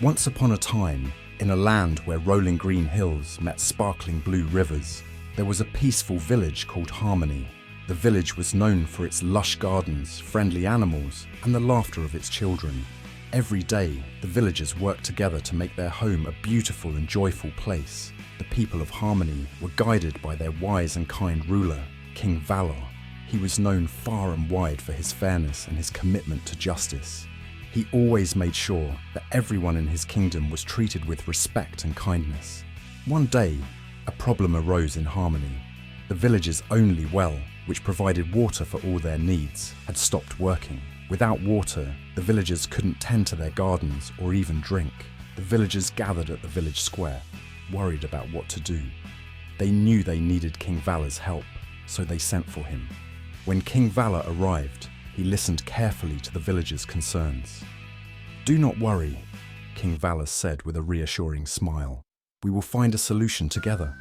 Once upon a time, in a land where rolling green hills met sparkling blue rivers, there was a peaceful village called Harmony. The village was known for its lush gardens, friendly animals, and the laughter of its children. Every day, the villagers worked together to make their home a beautiful and joyful place. The people of Harmony were guided by their wise and kind ruler, King Valor. He was known far and wide for his fairness and his commitment to justice. He always made sure that everyone in his kingdom was treated with respect and kindness. One day, a problem arose in Harmony. The village's only well, which provided water for all their needs, had stopped working. Without water, the villagers couldn't tend to their gardens or even drink. The villagers gathered at the village square, worried about what to do. They knew they needed King Valor's help, so they sent for him. When King Valor arrived, he listened carefully to the villagers' concerns. "Do not worry," King Valor said with a reassuring smile. "We will find a solution together."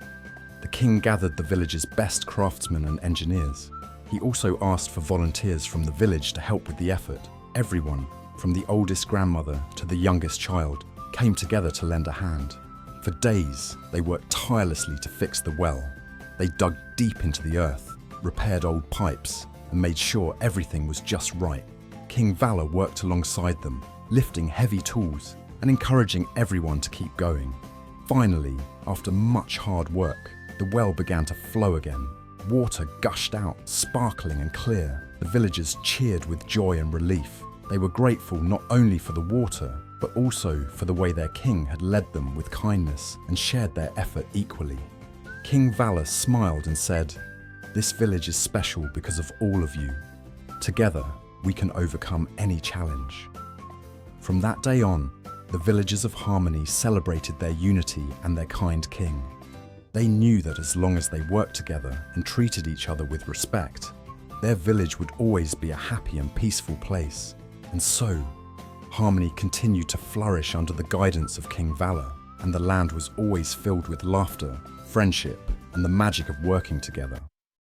The king gathered the village's best craftsmen and engineers. He also asked for volunteers from the village to help with the effort. Everyone, from the oldest grandmother to the youngest child, came together to lend a hand. For days, they worked tirelessly to fix the well. They dug deep into the earth, repaired old pipes, and made sure everything was just right. King Valor worked alongside them, lifting heavy tools and encouraging everyone to keep going. Finally, after much hard work, the well began to flow again. Water gushed out, sparkling and clear. The villagers cheered with joy and relief. They were grateful not only for the water, but also for the way their king had led them with kindness and shared their effort equally. King Valor smiled and said, "This village is special because of all of you. Together, we can overcome any challenge." From that day on, the villagers of Harmony celebrated their unity and their kind king. They knew that as long as they worked together and treated each other with respect, their village would always be a happy and peaceful place. And so, Harmony continued to flourish under the guidance of King Valor, and the land was always filled with laughter, friendship, and the magic of working together.